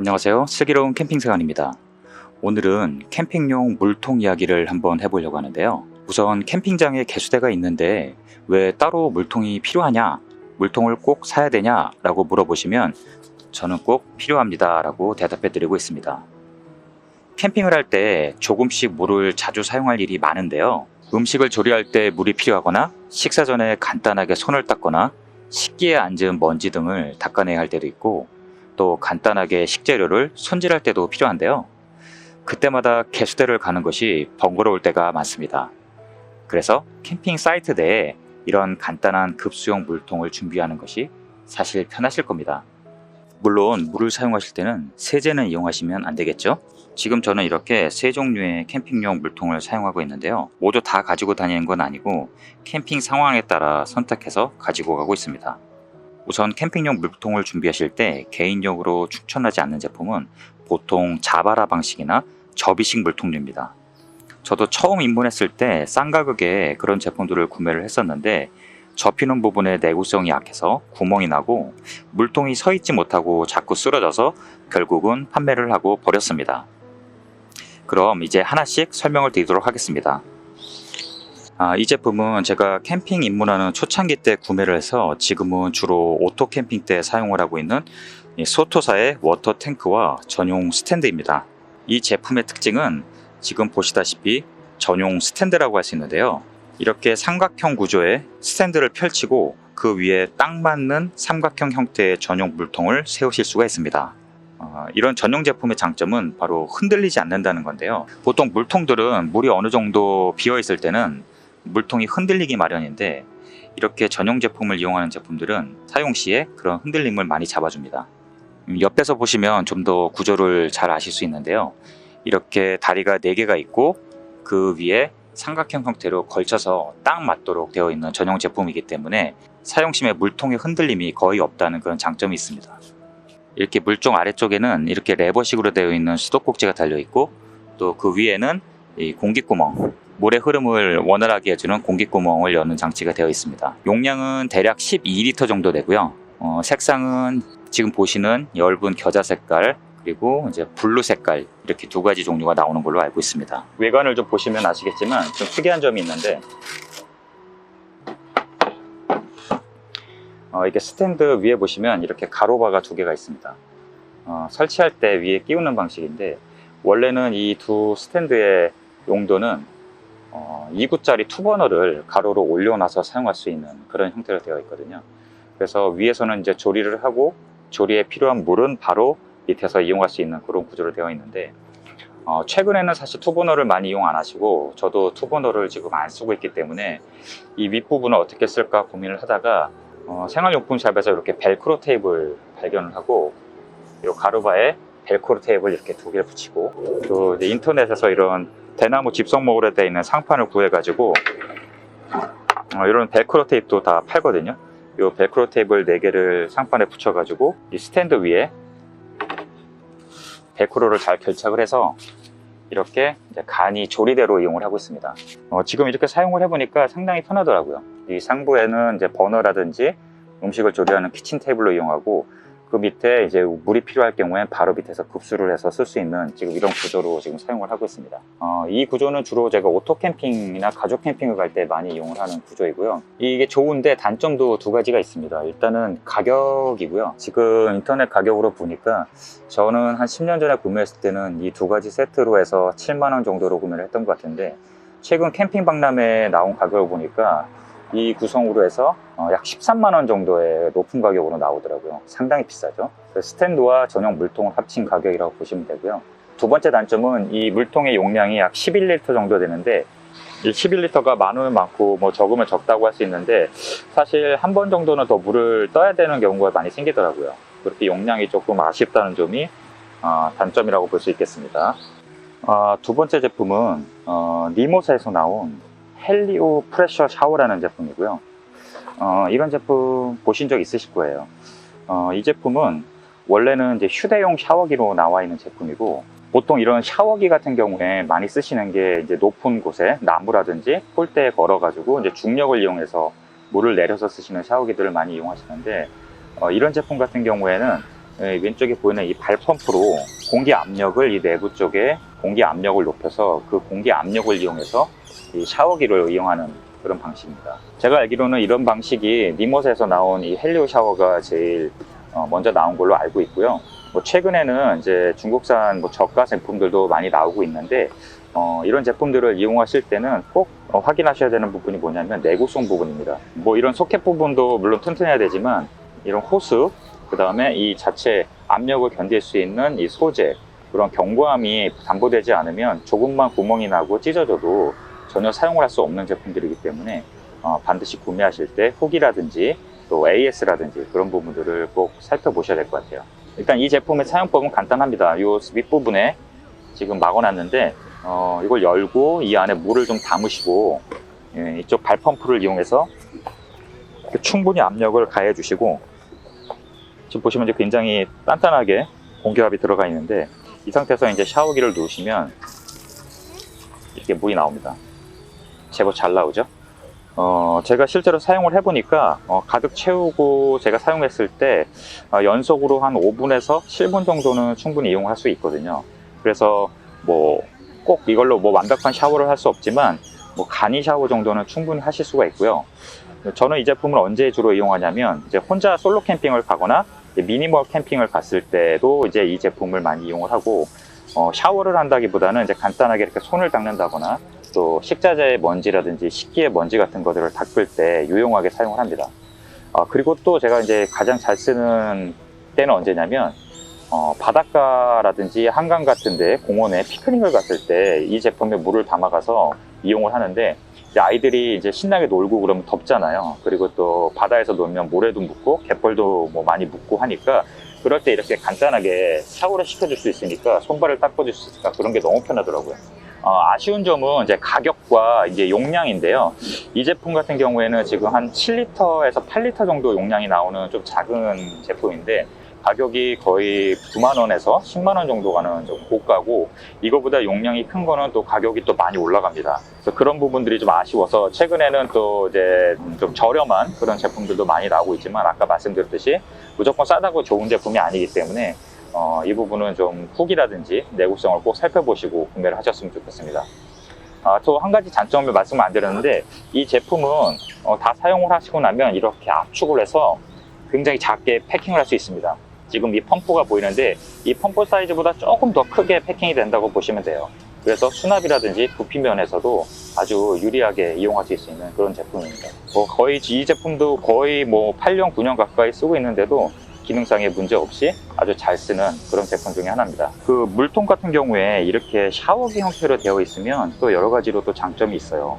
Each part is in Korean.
안녕하세요. 슬기로운 캠핑생활입니다. 오늘은 캠핑용 물통 이야기를 한번 해보려고 하는데요. 우선 캠핑장에 개수대가 있는데 왜 따로 물통이 필요하냐? 물통을 꼭 사야 되냐? 라고 물어보시면 저는 꼭 필요합니다 라고 대답해 드리고 있습니다. 캠핑을 할 때 조금씩 물을 자주 사용할 일이 많은데요. 음식을 조리할 때 물이 필요하거나 식사 전에 간단하게 손을 닦거나 식기에 앉은 먼지 등을 닦아내야 할 때도 있고 또 간단하게 식재료를 손질할 때도 필요한데요. 그때마다 개수대를 가는 것이 번거로울 때가 많습니다. 그래서 캠핑 사이트 내에 이런 간단한 급수용 물통을 준비하는 것이 사실 편하실 겁니다. 물론 물을 사용하실 때는 세제는 이용하시면 안 되겠죠? 지금 저는 이렇게 세 종류의 캠핑용 물통을 사용하고 있는데요. 모두 다 가지고 다니는 건 아니고 캠핑 상황에 따라 선택해서 가지고 가고 있습니다. 우선 캠핑용 물통을 준비하실 때 개인적으로 추천하지 않는 제품은 보통 자바라 방식이나 접이식 물통류입니다. 저도 처음 입문했을 때 싼 가격에 그런 제품들을 구매를 했었는데 접히는 부분에 내구성이 약해서 구멍이 나고 물통이 서 있지 못하고 자꾸 쓰러져서 결국은 판매를 하고 버렸습니다. 그럼 이제 하나씩 설명을 드리도록 하겠습니다. 이 제품은 제가 캠핑 입문하는 초창기 때 구매를 해서 지금은 주로 오토 캠핑 때 사용을 하고 있는 소토사의 워터 탱크와 전용 스탠드입니다. 이 제품의 특징은 지금 보시다시피 전용 스탠드라고 할 수 있는데요. 이렇게 삼각형 구조의 스탠드를 펼치고 그 위에 딱 맞는 삼각형 형태의 전용 물통을 세우실 수가 있습니다. 이런 전용 제품의 장점은 바로 흔들리지 않는다는 건데요. 보통 물통들은 물이 어느 정도 비어 있을 때는 물통이 흔들리기 마련인데 이렇게 전용 제품을 이용하는 제품들은 사용 시에 그런 흔들림을 많이 잡아줍니다. 옆에서 보시면 좀 더 구조를 잘 아실 수 있는데요. 이렇게 다리가 4개가 있고 그 위에 삼각형 형태로 걸쳐서 딱 맞도록 되어 있는 전용 제품이기 때문에 사용 시에 물통의 흔들림이 거의 없다는 그런 장점이 있습니다. 이렇게 물통 아래쪽에는 이렇게 레버식으로 되어 있는 수도꼭지가 달려 있고 또 그 위에는 이 공기구멍, 물의 흐름을 원활하게 해주는 공기구멍을 여는 장치가 되어 있습니다. 용량은 대략 12리터 정도 되고요. 색상은 지금 보시는 엷은 겨자 색깔 그리고 이제 블루 색깔 이렇게 두 가지 종류가 나오는 걸로 알고 있습니다. 외관을 좀 보시면 아시겠지만 좀 특이한 점이 있는데 이게 스탠드 위에 보시면 이렇게 가로바가 2개가 있습니다. 설치할 때 위에 끼우는 방식인데 원래는 이 두 스탠드의 용도는 2구짜리 투버너를 가로로 올려놔서 사용할 수 있는 그런 형태로 되어 있거든요. 그래서 위에서는 이제 조리를 하고 조리에 필요한 물은 바로 밑에서 이용할 수 있는 그런 구조로 되어 있는데 최근에는 사실 투버너를 많이 이용 안 하시고 저도 투버너를 지금 안 쓰고 있기 때문에 이 윗부분을 어떻게 쓸까 고민을 하다가 생활용품 샵에서 이렇게 벨크로 테이블 발견을 하고 이 가로바에 벨크로 테이블 이렇게 2개를 붙이고 또 이제 인터넷에서 이런 대나무 집성목으로 되어 있는 상판을 구해 가지고 이런 벨크로 테이프도 다 팔거든요. 이 벨크로 테이블 4개를 상판에 붙여 가지고 이 스탠드 위에 벨크로를 잘 결착을 해서 이렇게 이제 간이 조리대로 이용을 하고 있습니다. 지금 이렇게 사용을 해보니까 상당히 편하더라고요. 이 상부에는 이제 버너라든지 음식을 조리하는 키친 테이블로 이용하고 그 밑에 이제 물이 필요할 경우에 바로 밑에서 급수를 해서 쓸 수 있는 지금 이런 구조로 지금 사용을 하고 있습니다. 이 구조는 주로 제가 오토 캠핑이나 가족 캠핑을 갈 때 많이 이용을 하는 구조이고요. 이게 좋은데 단점도 2가지가 있습니다. 일단은 가격이고요. 지금 인터넷 가격으로 보니까 저는 한 10년 전에 구매했을 때는 이 2가지 세트로 해서 7만원 정도로 구매를 했던 것 같은데 최근 캠핑 박람회에 나온 가격을 보니까 이 구성으로 해서 약 13만원 정도의 높은 가격으로 나오더라고요. 상당히 비싸죠. 스탠드와 전용 물통을 합친 가격이라고 보시면 되고요. 두 번째 단점은 이 물통의 용량이 약 11리터 정도 되는데 이 11리터가 많으면 많고 뭐 적으면 적다고 할 수 있는데 사실 한 번 정도는 더 물을 떠야 되는 경우가 많이 생기더라고요. 그렇게 용량이 조금 아쉽다는 점이 단점이라고 볼 수 있겠습니다. 두 번째 제품은 니모사에서 나온 헬리오 프레셔 샤워라는 제품이고요. 이런 제품 보신 적 있으실 거예요. 이 제품은 원래는 이제 휴대용 샤워기로 나와 있는 제품이고 보통 이런 샤워기 같은 경우에 많이 쓰시는 게 이제 높은 곳에 나무라든지 폴대에 걸어 가지고 이제 중력을 이용해서 물을 내려서 쓰시는 샤워기들을 많이 이용하시는데 이런 제품 같은 경우에는 왼쪽에 보이는 이 발펌프로 공기 압력을 이 내부 쪽에 공기 압력을 높여서 그 공기 압력을 이용해서 이 샤워기를 이용하는 그런 방식입니다. 제가 알기로는 이런 방식이 니모스에서 나온 이 헬리오 샤워가 제일 먼저 나온 걸로 알고 있고요. 뭐 최근에는 이제 중국산 뭐 저가 제품들도 많이 나오고 있는데 이런 제품들을 이용하실 때는 꼭 확인하셔야 되는 부분이 뭐냐면 내구성 부분입니다. 뭐 이런 소켓 부분도 물론 튼튼해야 되지만 이런 호스, 그 다음에 이 자체 압력을 견딜 수 있는 이 소재, 그런 견고함이 담보되지 않으면 조금만 구멍이 나고 찢어져도 전혀 사용을 할 수 없는 제품들이기 때문에 반드시 구매하실 때 후기라든지 또 AS라든지 그런 부분들을 꼭 살펴보셔야 될 것 같아요. 일단 이 제품의 사용법은 간단합니다. 이 윗부분에 지금 막아놨는데 이걸 열고 이 안에 물을 좀 담으시고 이쪽 발펌프를 이용해서 충분히 압력을 가해 주시고, 지금 보시면 이제 굉장히 단단하게 공기압이 들어가 있는데 이 상태에서 이제 샤워기를 누우시면 이렇게 물이 나옵니다. 제법 잘 나오죠? 제가 실제로 사용을 해보니까 가득 채우고 제가 사용했을 때 연속으로 한 5분에서 7분 정도는 충분히 이용할 수 있거든요. 그래서 뭐 꼭 이걸로 뭐 완벽한 샤워를 할 수 없지만 뭐 간이 샤워 정도는 충분히 하실 수가 있고요. 저는 이 제품을 언제 주로 이용하냐면 이제 혼자 솔로 캠핑을 가거나 미니멀 캠핑을 갔을 때도 이제 이 제품을 많이 이용을 하고, 샤워를 한다기보다는 이제 간단하게 이렇게 손을 닦는다거나 또 식자재의 먼지라든지 식기의 먼지 같은 것들을 닦을 때 유용하게 사용을 합니다. 그리고 또 제가 이제 가장 잘 쓰는 때는 언제냐면 바닷가라든지 한강 같은 데 공원에 피크닉을 갔을 때 이 제품에 물을 담아가서 이용을 하는데, 이제 아이들이 이제 신나게 놀고 그러면 덥잖아요. 그리고 또 바다에서 놀면 모래도 묻고 갯벌도 뭐 많이 묻고 하니까 그럴 때 이렇게 간단하게 샤워를 시켜줄 수 있으니까, 손발을 닦아줄 수 있으니까 그런 게 너무 편하더라고요. 아쉬운 점은 이제 가격과 이제 용량인데요. 이 제품 같은 경우에는 지금 한 7리터에서 8리터 정도 용량이 나오는 좀 작은 제품인데 가격이 거의 9만원에서 10만원 정도 가는 좀 고가고, 이거보다 용량이 큰 거는 또 가격이 또 많이 올라갑니다. 그래서 그런 부분들이 좀 아쉬워서 최근에는 또 이제 좀 저렴한 그런 제품들도 많이 나오고 있지만, 아까 말씀드렸듯이 무조건 싸다고 좋은 제품이 아니기 때문에 이 부분은 좀 후기라든지 내구성을 꼭 살펴보시고 구매를 하셨으면 좋겠습니다. 또 한 가지 단점을 말씀을 안 드렸는데, 이 제품은 다 사용을 하시고 나면 이렇게 압축을 해서 굉장히 작게 패킹을 할 수 있습니다. 지금 이 펌프가 보이는데 이 펌프 사이즈보다 조금 더 크게 패킹이 된다고 보시면 돼요. 그래서 수납이라든지 부피 면에서도 아주 유리하게 이용할 수 있는 그런 제품입니다. 거의 이 제품도 거의 뭐 8년, 9년 가까이 쓰고 있는데도 기능상의 문제 없이 아주 잘 쓰는 그런 제품 중에 하나입니다. 그 물통 같은 경우에 이렇게 샤워기 형태로 되어 있으면 또 여러 가지로 또 장점이 있어요.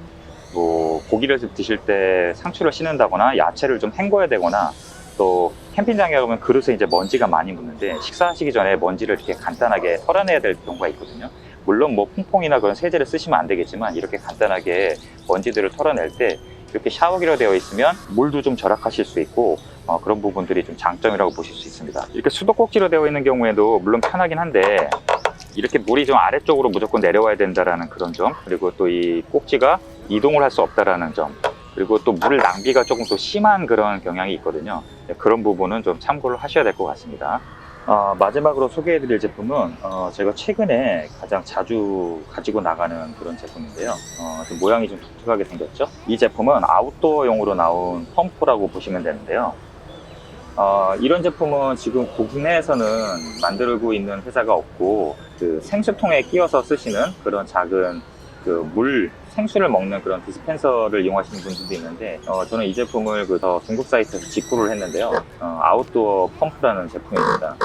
뭐 고기를 드실 때 상추를 씻는다거나 야채를 좀 헹궈야 되거나, 또 캠핑장에 가면 그릇에 이제 먼지가 많이 묻는데 식사하시기 전에 먼지를 이렇게 간단하게 털어내야 될 경우가 있거든요. 물론 뭐 퐁퐁이나 그런 세제를 쓰시면 안 되겠지만, 이렇게 간단하게 먼지들을 털어낼 때 이렇게 샤워기로 되어 있으면 물도 좀 절약하실 수 있고, 그런 부분들이 좀 장점이라고 보실 수 있습니다. 이렇게 수도꼭지로 되어 있는 경우에도 물론 편하긴 한데, 이렇게 물이 좀 아래쪽으로 무조건 내려와야 된다라는 그런 점, 그리고 또 이 꼭지가 이동을 할 수 없다라는 점, 그리고 또 물 낭비가 조금 더 심한 그런 경향이 있거든요. 그런 부분은 좀 참고를 하셔야 될 것 같습니다. 마지막으로 소개해드릴 제품은 제가 최근에 가장 자주 가지고 나가는 그런 제품인데요. 좀 모양이 좀 독특하게 생겼죠. 이 제품은 아웃도어용으로 나온 펌프라고 보시면 되는데요. 이런 제품은 지금 국내에서는 만들고 있는 회사가 없고, 그 생수통에 끼워서 쓰시는 그런 작은 그 생수를 먹는 그런 디스펜서를 이용하시는 분들도 있는데, 저는 이 제품을 중국 사이트에서 직구를 했는데요. 아웃도어 펌프라는 제품입니다.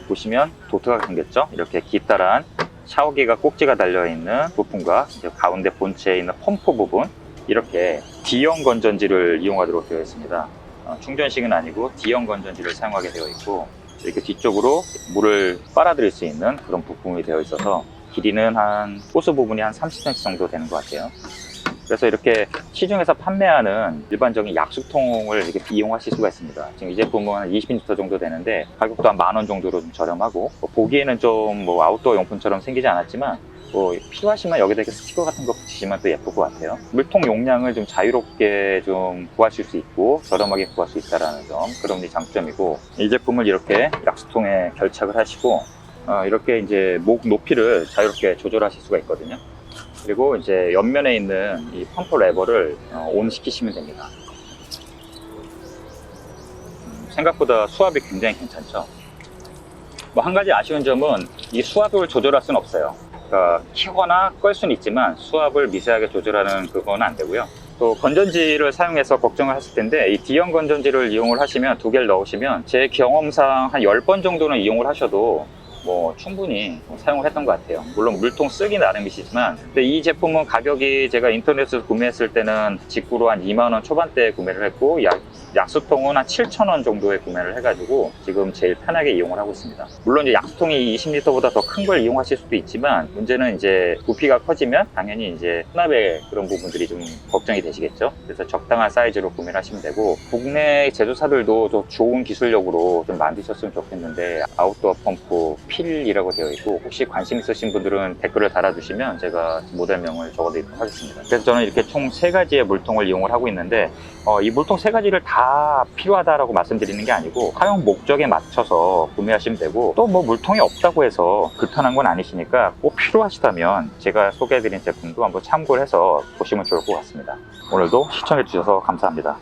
보시면 독특하게 생겼죠. 이렇게 기다란 샤워기가 꼭지가 달려있는 부품과 가운데 본체에 있는 펌프 부분, 이렇게 D형 건전지를 이용하도록 되어 있습니다. 충전식은 아니고 D형 건전지를 사용하게 되어 있고, 이렇게 뒤쪽으로 물을 빨아들일 수 있는 그런 부품이 되어 있어서 길이는 호스 부분이 한 30cm 정도 되는 것 같아요. 그래서 이렇게 시중에서 판매하는 일반적인 약수통을 이렇게 이용하실 수가 있습니다. 지금 이 제품은 한 20리터 정도 되는데 가격도 한 10,000원 정도로 좀 저렴하고, 보기에는 좀 뭐 아웃도어 용품처럼 생기지 않았지만 뭐 필요하시면 여기다 이렇게 스티커 같은 거 붙이시면 또 예쁠 것 같아요. 물통 용량을 좀 자유롭게 좀 구하실 수 있고 저렴하게 구할 수 있다는 점, 그런 게 장점이고, 이 제품을 이렇게 약수통에 결착을 하시고 이렇게 이제 목 높이를 자유롭게 조절하실 수가 있거든요. 그리고 이제 옆면에 있는 이 펌프 레버를 온 시키시면 됩니다. 생각보다 수압이 굉장히 괜찮죠. 뭐 한 가지 아쉬운 점은 이 수압을 조절할 수는 없어요. 그러니까 키거나 끌 수는 있지만 수압을 미세하게 조절하는 그건 안 되고요. 또 건전지를 사용해서 걱정을 하실 텐데, 이 D형 건전지를 이용을 하시면, 두 개를 넣으시면 제 경험상 한 10번 정도는 이용을 하셔도 뭐 충분히 사용을 했던 것 같아요. 물론 물통 쓰기 나름이시지만, 근데 이 제품은 가격이 제가 인터넷에서 구매했을 때는 직구로 한 2만원 초반대에 구매를 했고, 약수통은 한 7,000원 정도에 구매를 해가지고 지금 제일 편하게 이용을 하고 있습니다. 물론 이제 약수통이 20L보다 더 큰 걸 이용하실 수도 있지만, 문제는 이제 부피가 커지면 당연히 이제 수납의 그런 부분들이 좀 걱정이 되시겠죠. 그래서 적당한 사이즈로 구매를 하시면 되고, 국내 제조사들도 좀 좋은 기술력으로 좀 만드셨으면 좋겠는데, 아웃도어 펌프 필이라고 되어 있고, 혹시 관심 있으신 분들은 댓글을 달아주시면 제가 모델명을 적어드리도록 하겠습니다. 그래서 저는 이렇게 총 3가지의 물통을 이용을 하고 있는데, 이 물통 3가지를 다 필요하다라고 말씀드리는 게 아니고, 사용 목적에 맞춰서 구매하시면 되고, 또 뭐 물통이 없다고 해서 불편한 건 아니시니까, 꼭 필요하시다면 제가 소개해드린 제품도 한번 참고를 해서 보시면 좋을 것 같습니다. 오늘도 시청해주셔서 감사합니다.